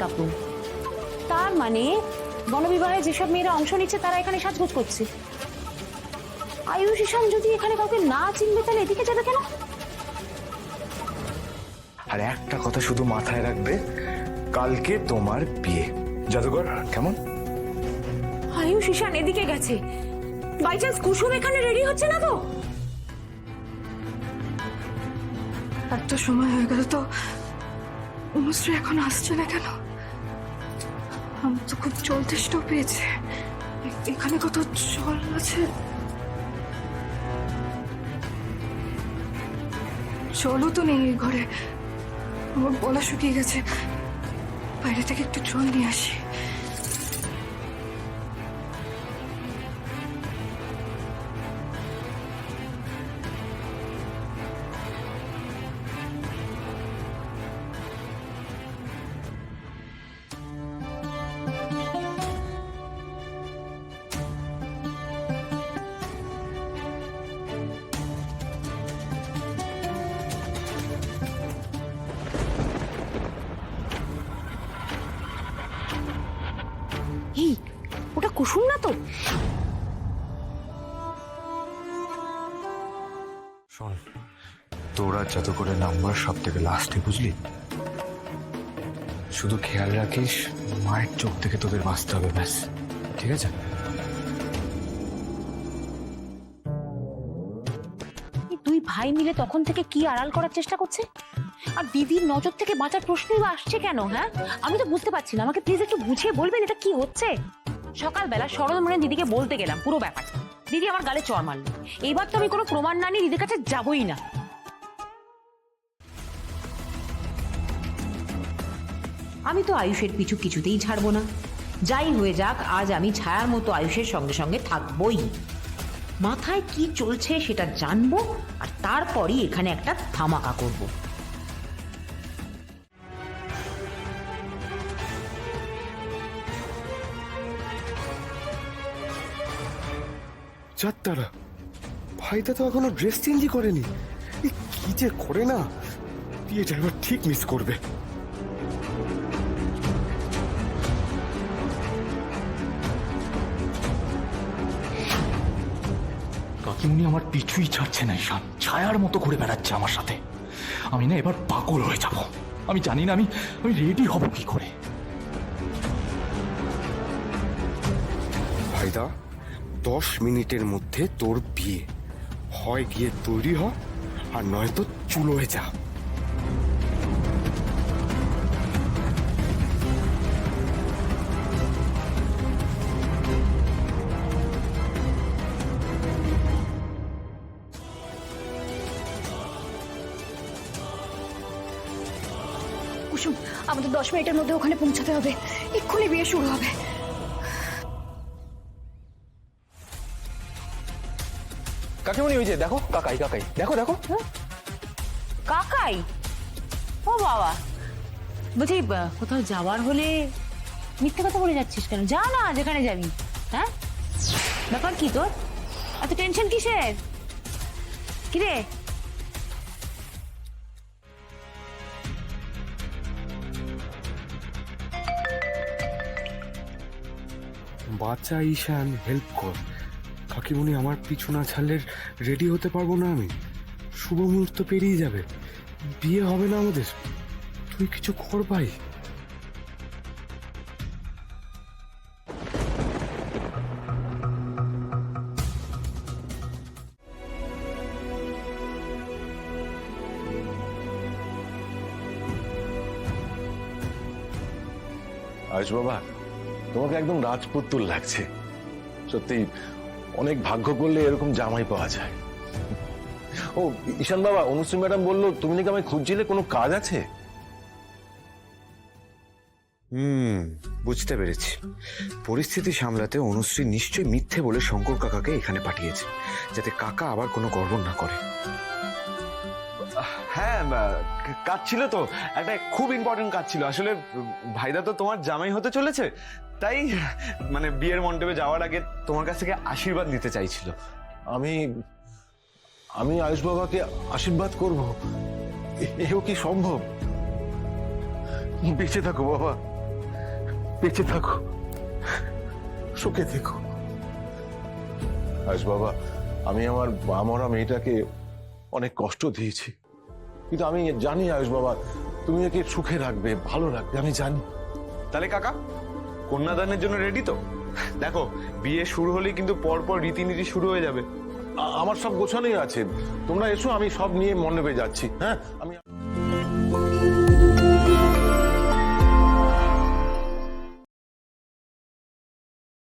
Makeup room. তার মানে বনবিবাহে যেসব মেয়েরা অংশ নিচ্ছে তারা এখানে সাজগোজ করছে। আয়ুষ ঈশান যদি এখানে কাউকে না চিনবে তাহলে এদিকে যাবে কেন? আর একটা কথা শুধু মাথায় রাখবে, কালকে তোমার বিয়ে। জাদুঘর কেমন? আয়ুষ ঈশান এদিকে গেছে, বাই চান্স কুসুম এখানে রেডি হচ্ছে না তো? একটা সময় হয়ে গেল তো, অনুশ্রী এখন আসছে না কেন? আমার তো খুব জল তেষ্টাও পেয়েছে। এখানে কত জল আছে, জলও তো নেই এই ঘরে। আমার গলা শুকিয়ে গেছে, বাইরে থেকে একটু জল নিয়ে আসি। এই, ওটা কুসুম না তো? শোন, তোরা যত করে নাম্বার সব থেকে লাস্টে, বুঝলি? শুধু খেয়াল রাখিস মায়ের চোখ থেকে তোদের বাঁচতে হবে, ব্যাস। ঠিক আছে? দুই ভাই মিলে তখন থেকে কি আড়াল করার চেষ্টা করছে? আর দিদির নজর থেকে বাঁচার প্রশ্নই বা আসছে কেন? হ্যাঁ, আমি তো বুঝতে পারছি না। আমাকে প্লিজ একটু বুঝিয়ে বলবেন এটা কি হচ্ছে? সকালবেলা সরল মনে দিদিকে বলতে গেলাম পুরো ব্যাপারটা, দিদি আমার গালে চড় মারল। এবার তো আমি কোনো প্রমাণ না নিয়ে দিদির কাছে যাবই না। আমি তো আয়ুষের পিছু কিছুতেই ছাড়বো না। যাই হয়ে যাক, আজ আমি ছায়ার মতো আয়ুষের সঙ্গে সঙ্গে থাকবই। মাথায় কি চলছে সেটা জানবো, আর তারপরই এখানে একটা ধামাকা করব। যাত্তারা ভাইটা তো এখনো ড্রেস চেঞ্জই করেনি। কি যে করে না, বিয়েটা এবার ঠিক মিস করবে। কাকিমুনি আমার পিছুই ছাড়ছে না, ঈশান ছায়ার মতো ঘুরে বেড়াচ্ছে আমার সাথে। আমি না এবার পাগল হয়ে যাব। আমি জানি না আমি রেডি হব কি করে। ভাইদা, 10 মিনিটের মধ্যে তোর বিয়ে। হয় গিয়ে তৈরি হ, আর নয়তো চুলো হয়ে যা। কুসুম, আমাদের 10 মিনিটের মধ্যে ওখানে পৌঁছাতে হবে। এক্ষুনি বিয়ে শুরু হবে। কাকিমুনি ওই যে দেখো, কাকাই কাকাই, দেখো দেখো। কাকাই? ও বাবা, বলছি কোথাও যাওয়ার হলে মিথ্যে কথা বলে যাচ্ছিস কেন? যা না, যেখানে যাবি। হ্যাঁ, ব্যাপার কি তোর? এত টেনশন কিসের? কিরে? বাচ্চা ঈশান, হেল্প কর। কাকিমুনি আমার পিছু না ছাড়লে রেডি হতে পারবো না আমি। শুভ মুহূর্ত পেরিয়ে যাবে, বিয়ে হবে না আমাদের। তুই কিছু কর ভাই। আয়ুষ বাবা, তোমাকে একদম রাজপুত্তুর লাগছে। সত্যি অনেক ভাগ্য করলে এরকম জামাই পাওয়া যায়। ও ঈশান বাবা, অনুশ্রী ম্যাডাম বললো তুমি নাকি আমায় খুঁজছিলে, কোনো কাজ আছে? বুঝতে পেরেছি। পরিস্থিতি সামলাতে অনুশ্রী নিশ্চয়ই মিথ্যে বলে শঙ্কর কাকাকে এখানে পাঠিয়েছে, যাতে কাকা আবার কোনো গড়বড় না করে। হ্যাঁ, কাজ ছিল তো, একটা খুব ইম্পর্টেন্ট কাজ ছিল। আসলে ভাইদা তো তোমার জামাই হতে চলেছে, তাই মানে বিয়ের মণ্ডপে যাওয়ার আগে তোমার কাছ থেকে আশীর্বাদ নিতে চাইছিল। আমি আমি আয়ুষ বাবাকে আশীর্বাদ করব? এও কি সম্ভব? বেঁচে থাকো বাবা, বেঁচে থাকো, সুখে থেকো। আয়ুষ বাবা, আমি আমার মরা মেয়েটাকে অনেক কষ্ট দিয়েছি, কিন্তু আমি জানি আয়ুষ বাবা তুমি একে সুখে রাখবে, ভালো রাখবে, আমি জানি। তাহলে কাকা কন্যাদানের জন্য রেডি তো? দেখো বিয়ে শুরু হলেই কিন্তু পরপর রীতিনীতি শুরু হয়ে যাবে। আমার সব গোছানোই আছে, তোমরা এসো, আমি সব নিয়ে মণ্ডপে যাচ্ছি। হ্যাঁ, আমি